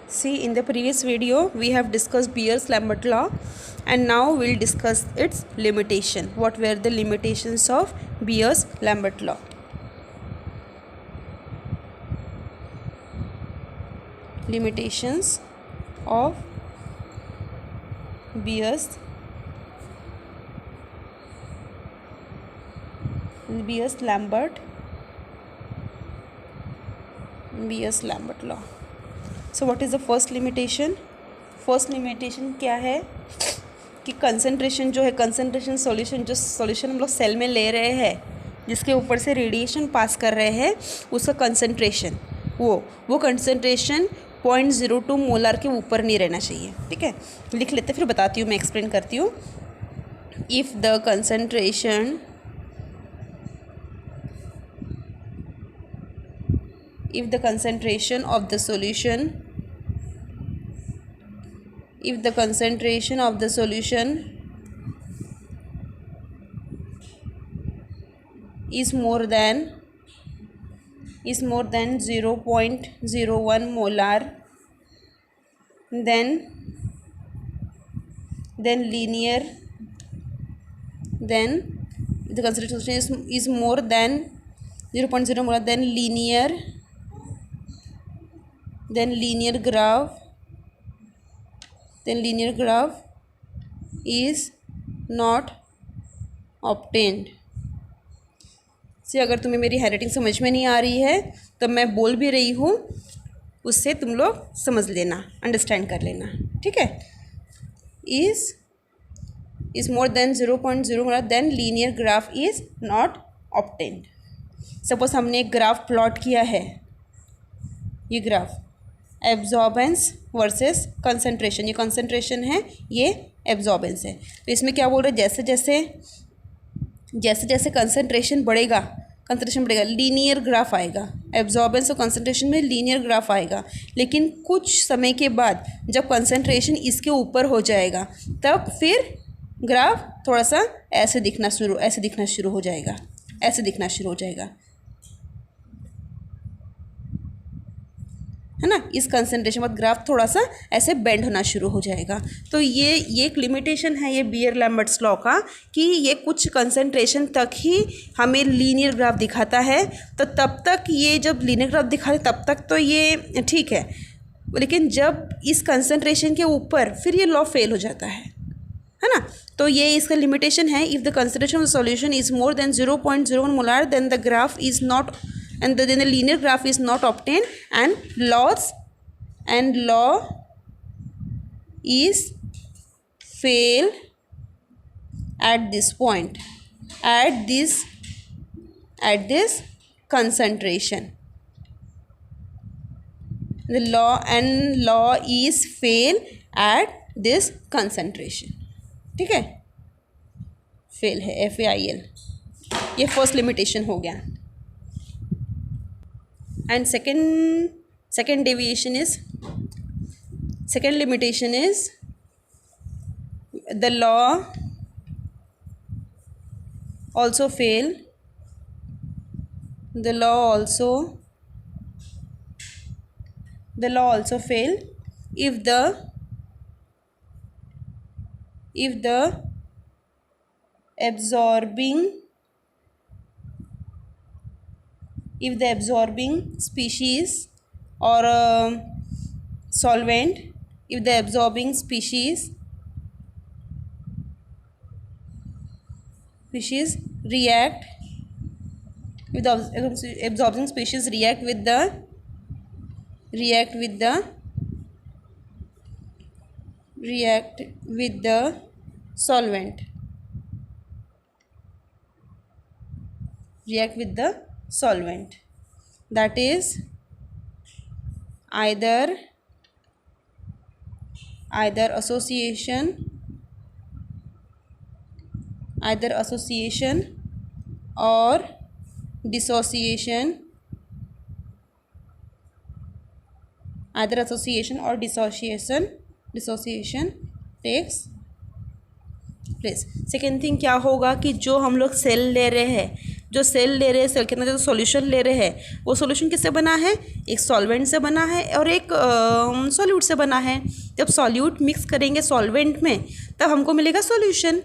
See, in the previous video we have discussed Beers-Lambert law, and now we'll discuss its limitation. What were the limitations of Beers-Lambert law? Limitations of Beers-Lambert law. So what is the first limitation? First limitation क्या है कि concentration जो है, concentration solution, जो solution हम लोग cell में ले रहे हैं, जिसके ऊपर से रेडिएशन पास कर रहे हैं, उसका कंसंट्रेशन वो कंसंट्रेशन 0.02 मोलार के ऊपर नहीं रहना चाहिए. ठीक है, लिख लेते फिर बताती हूँ, मैं एक्सप्लेन करती हूँ. If the concentration of the solution is more than 0.01 molar, then the concentration is more than 0.0 molar, then linear graph is not obtained. से अगर तुम्हें मेरी हैंडराइटिंग समझ में नहीं आ रही है तो मैं बोल भी रही हूँ, उससे तुम लोग समझ लेना, अंडरस्टैंड कर लेना. ठीक है, is more than 0.0 molar, then linear graph is not obtained. Suppose हमने एक ग्राफ प्लॉट किया है, ये ग्राफ एब्जॉर्बेंस वर्सेस कंसंट्रेशन, ये कंसंट्रेशन है, ये एब्जॉर्बेंस है. तो इसमें क्या बोल रहे हैं, जैसे जैसे कंसंट्रेशन बढ़ेगा लीनियर ग्राफ आएगा. एब्जॉर्बेंस और कंसंट्रेशन में लीनियर ग्राफ आएगा, लेकिन कुछ समय के बाद जब कंसंट्रेशन इसके ऊपर हो जाएगा तब फिर ग्राफ थोड़ा सा ऐसे दिखना शुरू हो जाएगा. है ना. इस कंसंट्रेशन बाद ग्राफ थोड़ा सा ऐसे बेंड होना शुरू हो जाएगा. तो ये एक लिमिटेशन है ये बियर-लैम्बर्ट्स लॉ का, कि ये कुछ कंसंट्रेशन तक ही हमें लीनियर ग्राफ दिखाता है. तो तब तक ये जब लीनियर ग्राफ दिखाते तब तक तो ये ठीक है, लेकिन जब इस कंसंट्रेशन के ऊपर फिर ये लॉ फेल हो जाता है ना. तो ये इसका लिमिटेशन है. If the concentration of solution is more than 0.01 molar, then the graph is not and then the linear graph is not obtained, and law is fail at this point, at this concentration. The law is fail at this concentration. ठीक है, fail है, FAIL. ये first limitation हो गया. And second limitation is the law also fail if the absorbing species or solvent, if the absorbing species react with the absorbing species react with the solvent, that is either association or dissociation, takes place. Second thing क्या होगा कि जो हम लोग cell ले रहे हैं, जो सेल ले रहे हैं, सेल के अंदर जो सॉल्यूशन ले रहे हैं, वो सॉल्यूशन किससे बना है? एक सॉल्वेंट से बना है और एक सॉल्यूट से बना है। जब सॉल्यूट मिक्स करेंगे सॉल्वेंट में तब हमको मिलेगा सॉल्यूशन।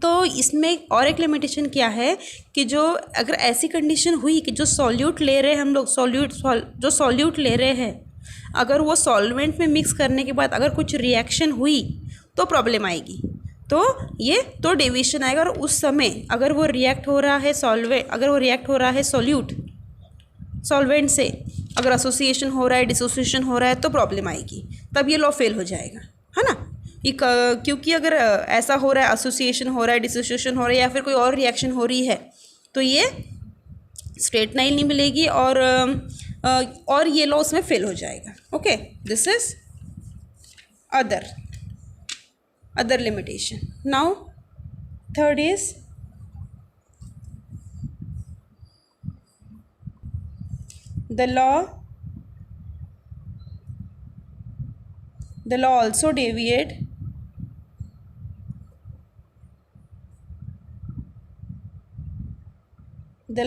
तो इसमें और एक लिमिटेशन क्या है कि जो अगर ऐसी कंडीशन हुई कि जो सॉल्यूट ले रहे हैं हम लोग, जो सॉल्यूट ले रहे हैं, अगर वो सॉल्वेंट में मिक्स करने के बाद अगर कुछ रिएक्शन हुई तो प्रॉब्लम आएगी। तो ये तो डेविएशन आएगा। और उस समय अगर वो रिएक्ट हो रहा है सॉल्वेंट से, अगर एसोसिएशन हो रहा है, डिसोसिएशन हो रहा है तो प्रॉब्लम आएगी, तब ये लॉ फेल हो जाएगा, है ना। क्योंकि अगर ऐसा हो रहा है, एसोसिएशन हो रहा है, डिसोसिएशन हो रहा है या फिर कोई और रिएक्शन हो रही है तो ये स्ट्रेट लाइन नहीं मिलेगी और ये लॉ उसमें फेल हो जाएगा। Okay, this is other limitation. Now third is the law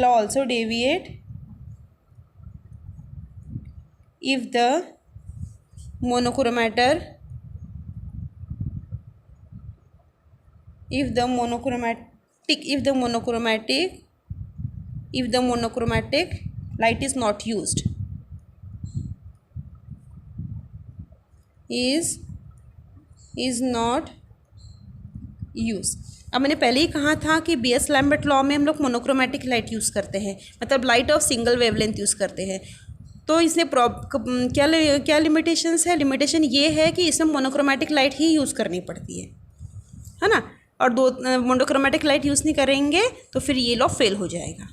also deviate if the monochromatic light is not used. is not use. अब मैंने पहले ही कहा था कि बीएस लैम्बर्ट लॉ में हम लोग मोनोक्रोमेटिक लाइट यूज़ करते हैं, मतलब light of single wavelength use करते हैं। तो इसमें क्या लिमिटेशंस है? लिमिटेशन ये है कि इसमें मोनोक्रोमेटिक लाइट ही यूज़ करनी पड़ती है ना। और दो मोनोक्रोमेटिक लाइट यूज़ नहीं करेंगे तो फिर ये लॉ फेल हो जाएगा,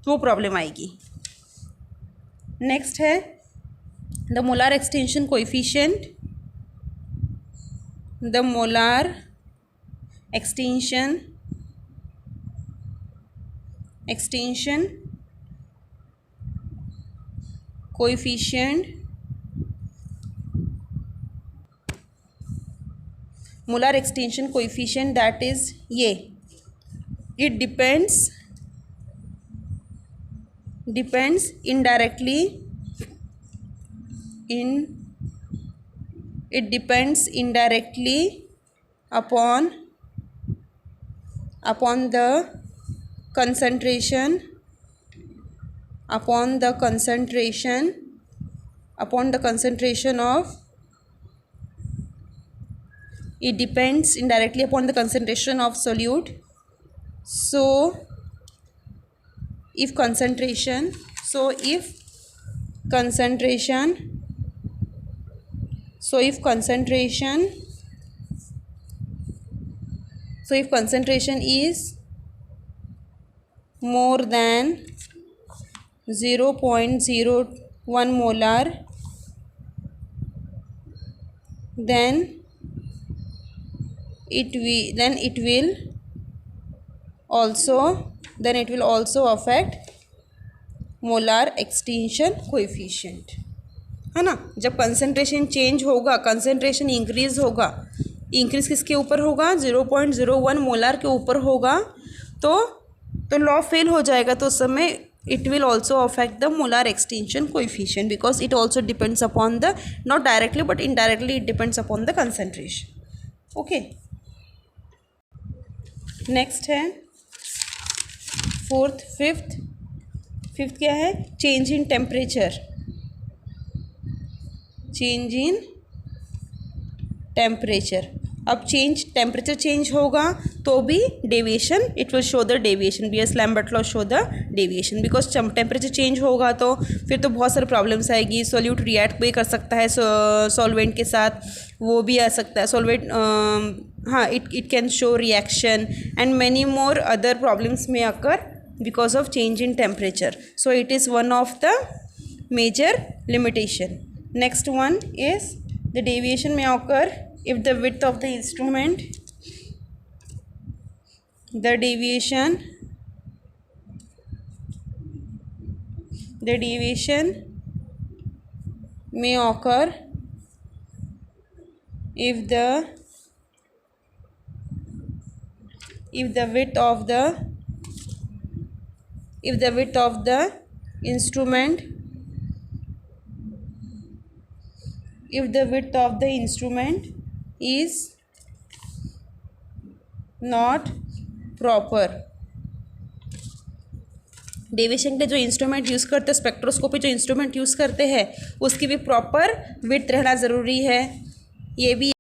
तो वो प्रॉब्लम आएगी। नेक्स्ट है the molar extension coefficient. The molar extension coefficient, molar extension coefficient, that is ये it depends indirectly upon the concentration of it depends indirectly upon the concentration of solute. So if concentration is more than 0.01 molar, then it will also affect molar extension coefficient, है ना। जब concentration change होगा, concentration increase होगा, increase किसके ऊपर होगा? 0.01 molar के ऊपर होगा, तो लॉ फेल हो जाएगा। तो उस समय it will also affect the molar extension coefficient because it also depends upon the, not directly but indirectly it depends upon the concentration. Okay, next है फिफ्थ क्या है? Change in temperature. अब temperature change होगा तो भी deviation, it will show the deviation. Beer's Lambert law show the deviation because temperature change होगा तो फिर तो बहुत सारे प्रॉब्लम्स आएगी। सॉल्यूट रिएक्ट भी कर सकता है सॉल्वेंट के साथ, वो भी आ सकता है सॉल्वेंट, हाँ, it can show reaction and many more other problems may occur because of change in temperature. So it is one of the major limitation. Next one is the deviation may occur if the width of the instrument, the deviation may occur if the width of the if the width of the instrument is not proper। Deviation के लिए जो instrument use करते हैं, spectroscopy जो instrument use करते हैं उसकी भी प्रॉपर विड्थ रहना ज़रूरी है। ये भी